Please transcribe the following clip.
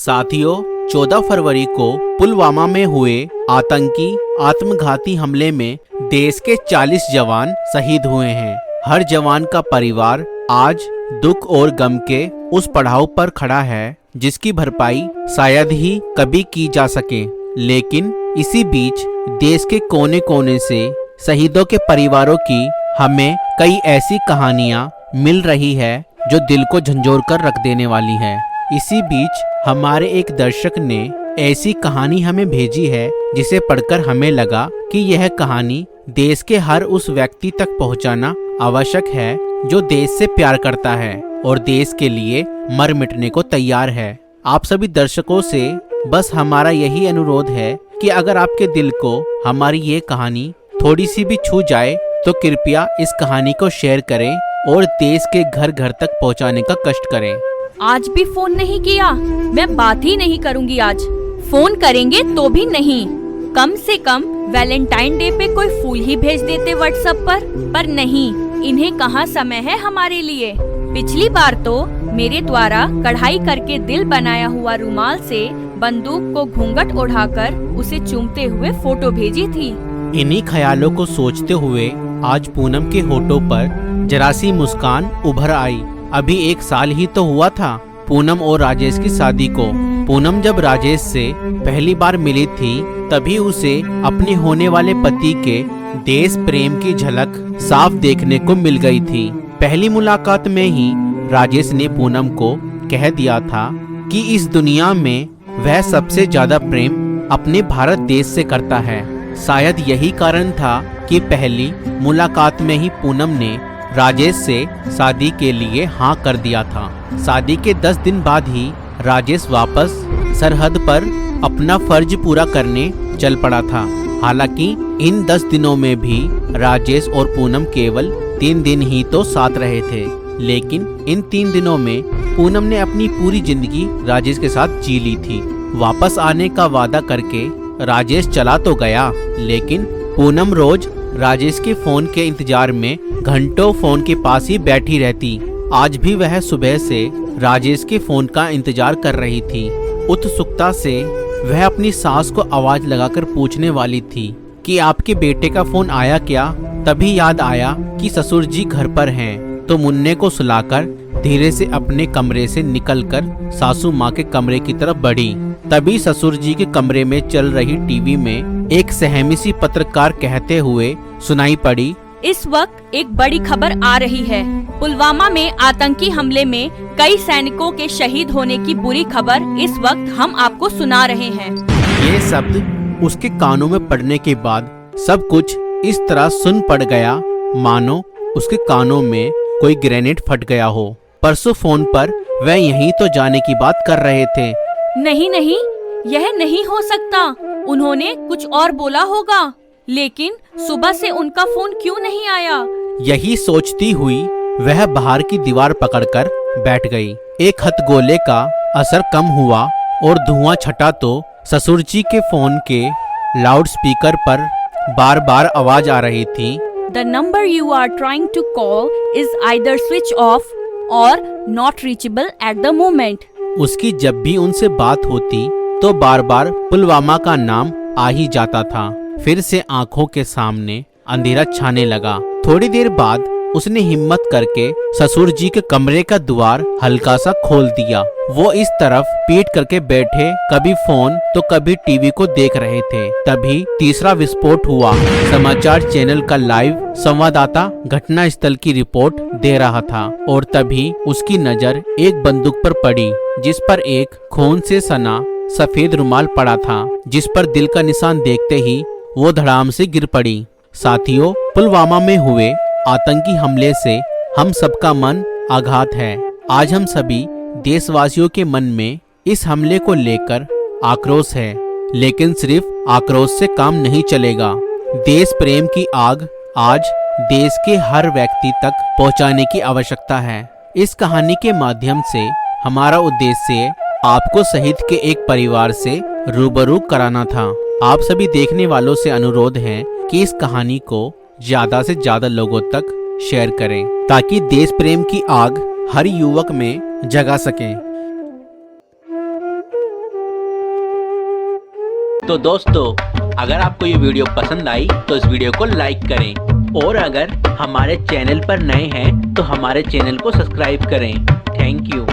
साथियों, 14 फरवरी को पुलवामा में हुए आतंकी आत्मघाती हमले में देश के 40 जवान शहीद हुए हैं। हर जवान का परिवार आज दुख और गम के उस पड़ाव पर खड़ा है जिसकी भरपाई शायद ही कभी की जा सके। लेकिन इसी बीच देश के कोने कोने से शहीदों के परिवारों की हमें कई ऐसी कहानियां मिल रही है जो दिल को झंझोर कर रख देने वाली है। इसी बीच हमारे एक दर्शक ने ऐसी कहानी हमें भेजी है जिसे पढ़कर हमें लगा कि यह कहानी देश के हर उस व्यक्ति तक पहुंचाना आवश्यक है जो देश से प्यार करता है और देश के लिए मर मिटने को तैयार है। आप सभी दर्शकों से बस हमारा यही अनुरोध है कि अगर आपके दिल को हमारी ये कहानी थोड़ी सी भी छू जाए तो कृपया इस कहानी को शेयर करें और देश के घर घर तक पहुंचाने का कष्ट करें। आज भी फोन नहीं किया, मैं बात ही नहीं करूंगी। आज फोन करेंगे तो भी नहीं। कम से कम वैलेंटाइन डे पे कोई फूल ही भेज देते व्हाट्सएप पर नहीं, इन्हें कहाँ समय है हमारे लिए। पिछली बार तो मेरे द्वारा कढ़ाई करके दिल बनाया हुआ रुमाल से बंदूक को घूंघट उठाकर उसे चूमते हुए फोटो भेजी थी। इन्हीं ख्यालों को सोचते हुए आज पूनम के होठों पर जरा सी मुस्कान उभर आई। अभी 1 साल ही तो हुआ था पूनम और राजेश की शादी को। पूनम जब राजेश से पहली बार मिली थी तभी उसे अपने होने वाले पति के देश प्रेम की झलक साफ देखने को मिल गई थी। पहली मुलाकात में ही राजेश ने पूनम को कह दिया था कि इस दुनिया में वह सबसे ज्यादा प्रेम अपने भारत देश से करता है। शायद यही कारण था कि पहली मुलाकात में ही पूनम ने राजेश से शादी के लिए हाँ कर दिया था। शादी के 10 दिन बाद ही राजेश वापस सरहद पर अपना फर्ज पूरा करने चल पड़ा था। हालांकि इन 10 दिनों में भी राजेश और पूनम केवल 3 दिन ही तो साथ रहे थे, लेकिन इन 3 दिनों में पूनम ने अपनी पूरी जिंदगी राजेश के साथ जी ली थी। वापस आने का वादा करके राजेश चला तो गया, लेकिन पूनम रोज राजेश के फोन के इंतजार में घंटों फोन के पास ही बैठी रहती। आज भी वह सुबह से राजेश के फोन का इंतजार कर रही थी। उत्सुकता से वह अपनी सास को आवाज लगाकर पूछने वाली थी कि आपके बेटे का फोन आया क्या। तभी याद आया कि ससुर जी घर पर हैं, तो मुन्ने को सुलाकर धीरे से अपने कमरे से निकलकर सासू माँ के कमरे की तरफ बढ़ी। तभी ससुर जी के कमरे में चल रही टीवी में एक सहमी सी पत्रकार कहते हुए सुनाई पड़ी, इस वक्त एक बड़ी खबर आ रही है। पुलवामा में आतंकी हमले में कई सैनिकों के शहीद होने की बुरी खबर इस वक्त हम आपको सुना रहे हैं। ये शब्द उसके कानों में पड़ने के बाद सब कुछ इस तरह सुन पड़ गया मानो उसके कानों में कोई ग्रेनेड फट गया हो। परसों फोन पर वह यहीं तो जाने की बात कर रहे थे। नहीं नहीं, यह नहीं हो सकता। उन्होंने कुछ और बोला होगा, लेकिन सुबह से उनका फोन क्यों नहीं आया। यही सोचती हुई वह बाहर की दीवार पकड़कर बैठ गई। एक हथगोले का असर कम हुआ और धुआं छटा तो ससुर जी के फोन के लाउडस्पीकर पर बार बार आवाज आ रही थी, The number you are trying to call is either switch off or not reachable at the moment. उसकी जब भी उनसे बात होती तो बार बार पुलवामा का नाम आ ही जाता था। फिर से आंखों के सामने अंधेरा छाने लगा। थोड़ी देर बाद उसने हिम्मत करके ससुर जी के कमरे का द्वार हल्का सा खोल दिया। वो इस तरफ पीठ करके बैठे कभी फोन तो कभी टीवी को देख रहे थे। तभी तीसरा विस्फोट हुआ। समाचार चैनल का लाइव संवाददाता घटना स्थल की रिपोर्ट दे रहा था और तभी उसकी नजर एक बंदूक पर पड़ी जिस पर एक खून से सना सफेद रुमाल पड़ा था, जिस पर दिल का निशान देखते ही वो धड़ाम से गिर पड़ी। साथियों, पुलवामा में हुए आतंकी हमले से हम सबका मन आघात है। आज हम सभी देशवासियों के मन में इस हमले को लेकर आक्रोश है, लेकिन सिर्फ आक्रोश से काम नहीं चलेगा। देश प्रेम की आग आज देश के हर व्यक्ति तक पहुंचाने की आवश्यकता है। इस कहानी के माध्यम से हमारा उद्देश्य आपको शहीद के एक परिवार से रूबरू कराना था। आप सभी देखने वालों से अनुरोध है कि इस कहानी को ज्यादा से ज्यादा लोगों तक शेयर करें ताकि देश प्रेम की आग हर युवक में जगा सके। तो दोस्तों, अगर आपको ये वीडियो पसंद आई तो इस वीडियो को लाइक करें और अगर हमारे चैनल पर नए हैं तो हमारे चैनल को सब्सक्राइब करें। Thank you.